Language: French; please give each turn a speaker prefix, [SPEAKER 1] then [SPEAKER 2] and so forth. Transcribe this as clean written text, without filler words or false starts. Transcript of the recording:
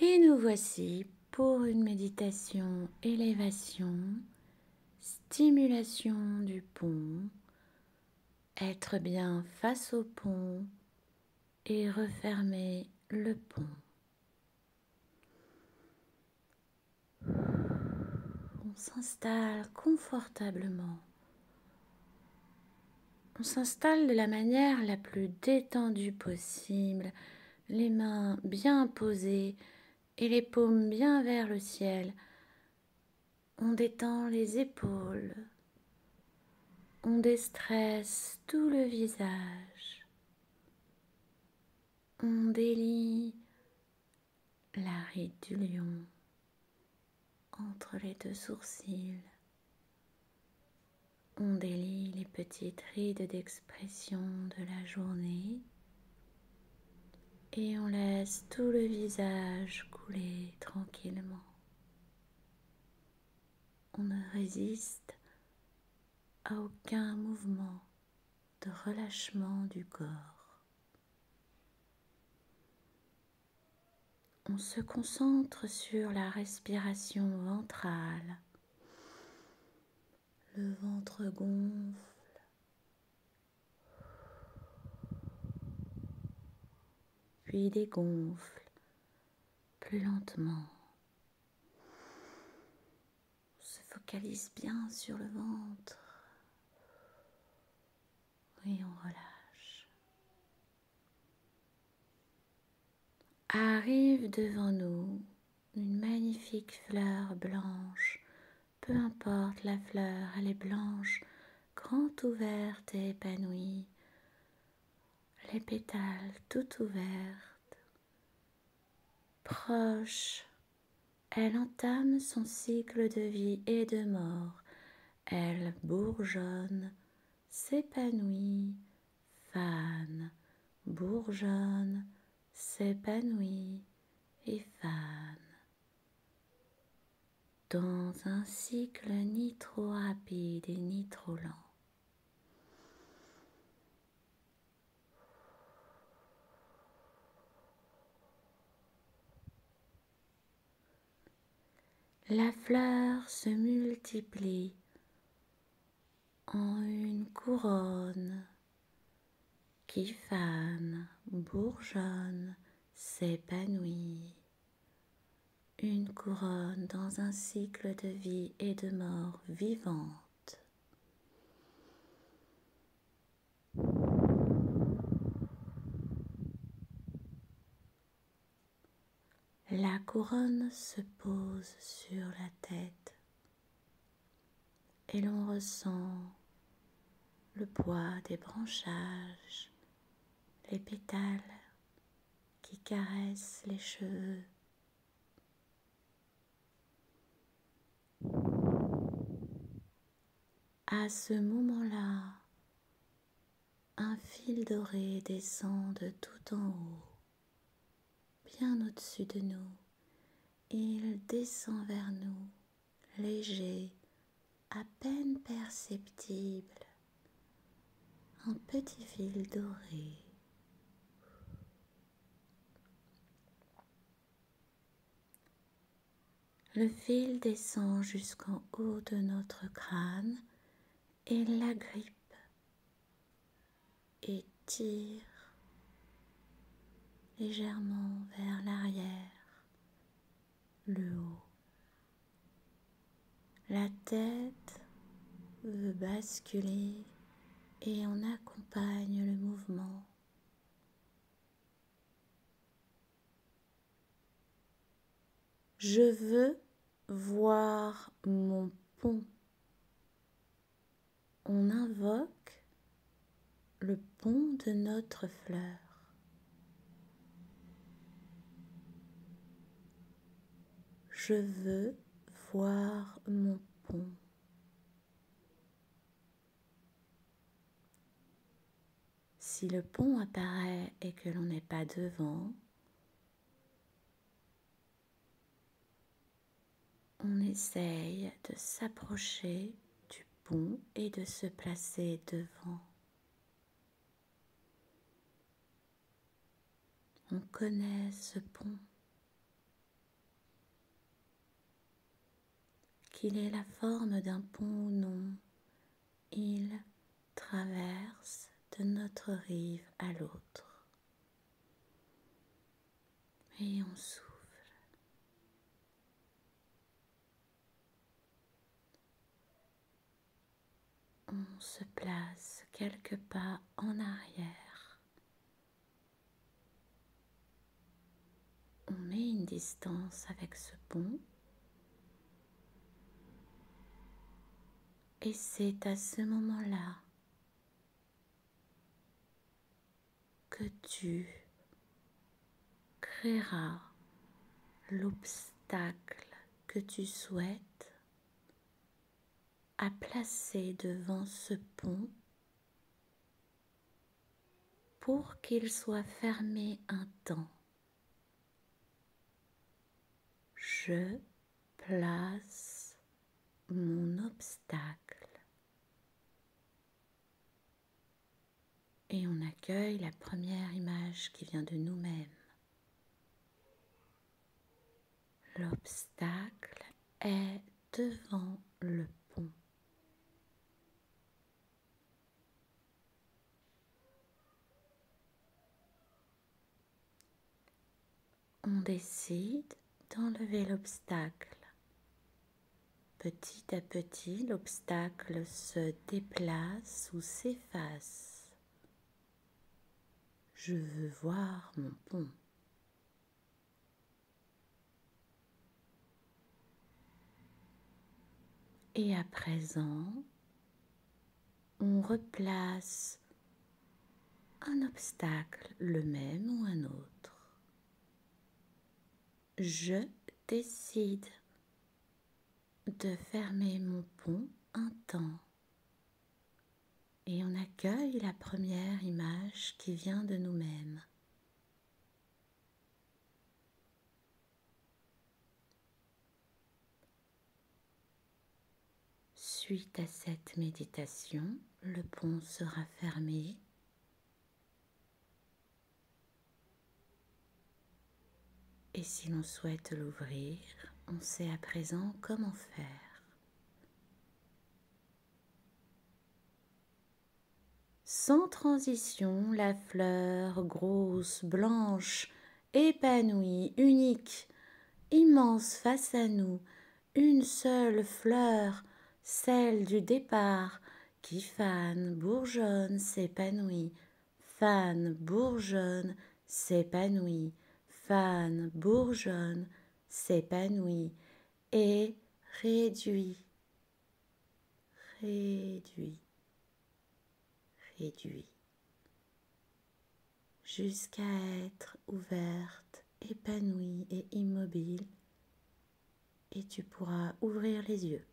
[SPEAKER 1] Et nous voici pour une méditation élévation, stimulation du pont, être bien face au pont et refermer le pont. On s'installe confortablement. On s'installe de la manière la plus détendue possible, les mains bien posées et les paumes bien vers le ciel. On détend les épaules. On déstresse tout le visage. On délie la ride du lion entre les deux sourcils. On délie les petites rides d'expression de la journée et on laisse tout le visage couler tranquillement. On ne résiste à aucun mouvement de relâchement du corps. On se concentre sur la respiration ventrale. Le ventre gonfle, puis dégonfle plus lentement. On se focalise bien sur le ventre et on relâche. Arrive devant nous une magnifique fleur blanche. Peu importe la fleur, elle est blanche, grande ouverte et épanouie. Les pétales tout ouvertes. Proche, elle entame son cycle de vie et de mort. Elle bourgeonne, s'épanouit, fane, bourgeonne, s'épanouit et fane. Dans un cycle ni trop rapide et ni trop lent. La fleur se multiplie en une couronne qui fane, bourgeonne, s'épanouit. Une couronne dans un cycle de vie et de mort vivante. La couronne se pose sur la tête et l'on ressent le poids des branchages, les pétales qui caressent les cheveux. À ce moment-là, un fil doré descend de tout en haut, bien au-dessus de nous. Il descend vers nous, léger, à peine perceptible, un petit fil doré. Le fil descend jusqu'en haut de notre crâne et l'agrippe et tire légèrement vers l'arrière, le haut. La tête veut basculer et on accompagne le mouvement. Je veux voir mon pont. On invoque le pont de notre fleur. Je veux voir mon pont. Si le pont apparaît et que l'on n'est pas devant, on essaye de s'approcher du pont et de se placer devant. On connaît ce pont. qu'il ait la forme d'un pont ou non, il traverse de notre rive à l'autre. Et on souffle. On se place quelques pas en arrière. On met une distance avec ce pont. Et c'est à ce moment-là que tu créeras l'obstacle que tu souhaites à placer devant ce pont pour qu'il soit fermé un temps. Je place mon obstacle et on accueille la première image qui vient de nous-mêmes. L'obstacle est devant le pont. On décide d'enlever l'obstacle. Petit à petit, l'obstacle se déplace ou s'efface. Je veux voir mon pont. Et à présent, on replace un obstacle, le même ou un autre. Je décide de fermer mon pont un temps. Et on accueille la première image qui vient de nous-mêmes. Suite à cette méditation, le pont sera fermé. Et si l'on souhaite l'ouvrir, on sait à présent comment faire. Sans transition, la fleur grosse, blanche, épanouie, unique, immense face à nous, une seule fleur, celle du départ, qui fane, bourgeonne, s'épanouit, fane, bourgeonne, s'épanouit, fane, bourgeonne, s'épanouit et réduit, réduit, réduit, jusqu'à être ouverte, épanouie et immobile, et tu pourras ouvrir les yeux.